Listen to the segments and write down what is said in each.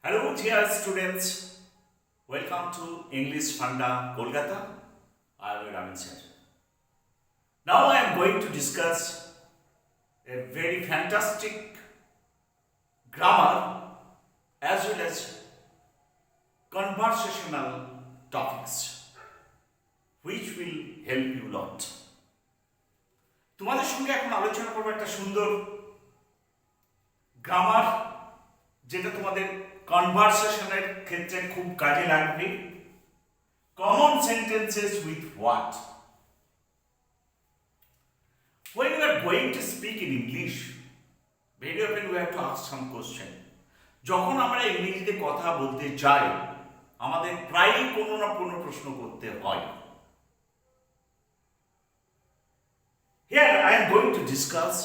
Hello, dear students. Welcome to English Funda Kolkata. I am Ramin sir. Now I am going to discuss a very fantastic grammar as well as conversational topics which will help you a lot. তোমাদের সঙ্গে এখন আলোচনা করব একটা সুন্দর grammar যেটা তোমাদের কনভারসেশনের ক্ষেত্রে খুব কাজে লাগবে। Common sentences with what. When you are going to speak in English, very often we have to ask some question. যখন আমরা ইংরেজিতে কথা বলতে যাই আমাদের প্রায়ই কোনো না কোনো প্রশ্ন করতে হয়। Here I am going to discuss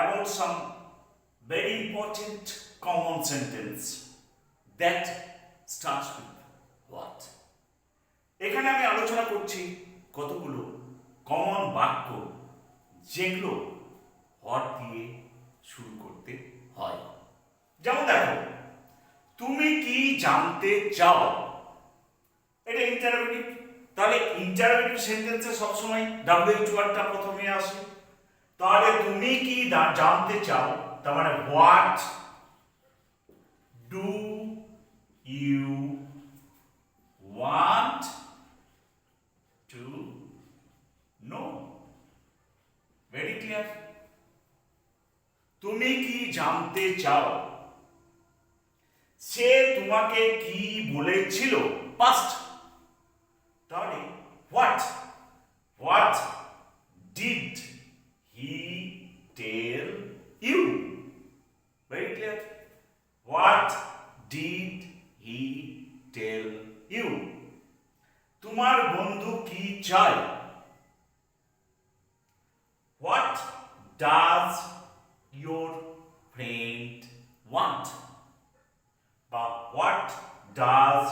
about some very important common sentence that starts with what. এখানে আমি আলোচনা করছি কতগুলো কমন বাক্য যেগুলো what দিয়ে শুরু করতে হয়। যেমন দেখো, তুমি কি জানতে চাও, এটা ইন্টারোগেটিভ। তাহলে ইন্টারোগেটিভ সেন্টেন্সে সবসময় WH ওয়ার্ডটা প্রথমে আসে। তাহলে তুমি কি জানতে চাও, তার মানে what do you want to know. Very clear. তুমি কি জানতে চাও, সে তোমাকে কি বলেছিল, পাস্ট। তাহলে what did he tell you. Very clear. What did he tell you? তোমার বন্ধু কি চায়? What does your friend want? বা what does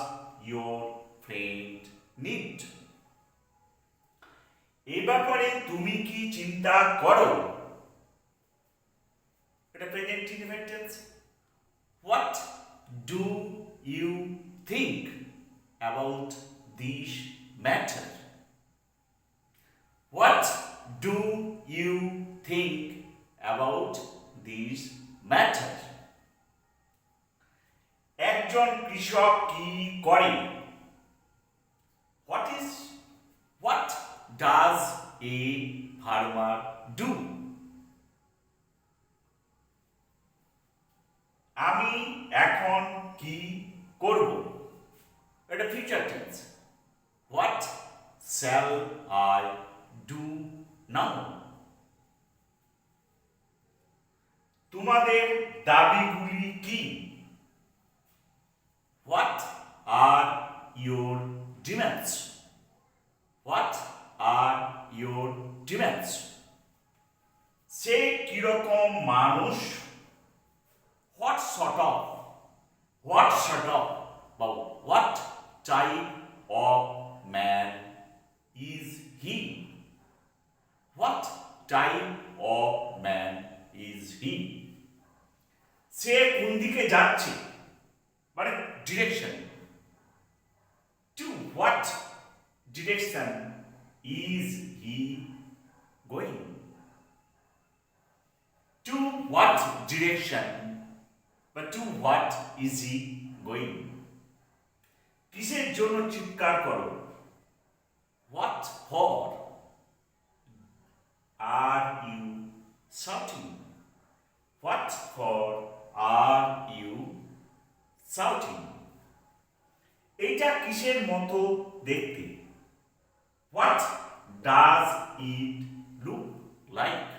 your friend need? এই ব্যাপারে তুমি কি চিন্তা করো? এটা present indefinite tense. What do you think about this matter? What do you think about this matter? একজন কৃষক কি করে? What does a farmer do? আমি এখন কি করব, এটা future tense. What shall I do now. তোমাদের দাবিগুলি কি? What are your demands. What are your demands. সে কিরকম মানুষ? What sort of বা what type of man is he? What type of man is he? সে কোন দিকে যাচ্ছে, মানে direction. To what direction is he going? To what direction But to what is he going? কিসের জন্য চিৎকার করো? What for are you shouting? What for are you shouting? এটা কিসের মতো দেখতে? What does it look like?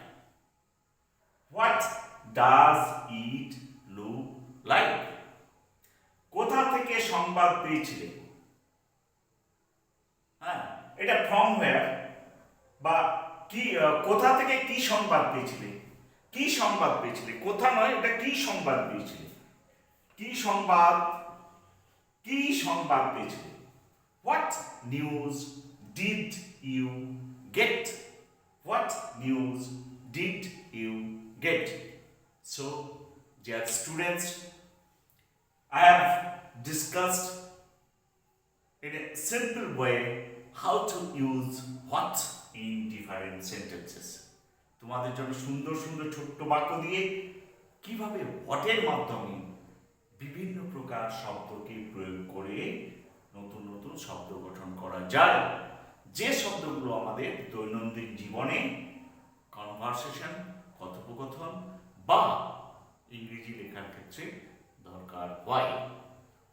What does it look like? কোথা থেকে সংবাদ পেয়েছিলে? হ্যাঁ, এটা ফ্রম হোয়ার বা কি, কোথা থেকে কি সংবাদ পেয়েছিলে? কি সংবাদ পেয়েছিলে, কোথা নয়, এটা কি সংবাদ পেয়েছিলে? কি সংবাদ পেয়েছিলে? What news did you get? What news did you get? So, dear students, I have discussed in a simple way how to use what in different sentences. তোমাদের জন্য সুন্দর সুন্দর ছোট্ট বাক্য দিয়ে কিভাবে হোয়াটের মাধ্যমে বিভিন্ন প্রকার শব্দকে প্রয়োগ করে নতুন নতুন শব্দ গঠন করা যায়, যে শব্দগুলো আমাদের দৈনন্দিন জীবনে কনভারসেশন, কথোপকথন বা ইংরেজি লেখার ক্ষেত্রে দরকার হয়।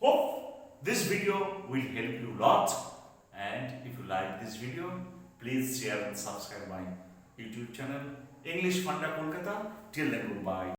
Hope this video will help you a lot, and if you like this video, please share and subscribe my YouTube channel English Funda Kolkata. Till then, goodbye.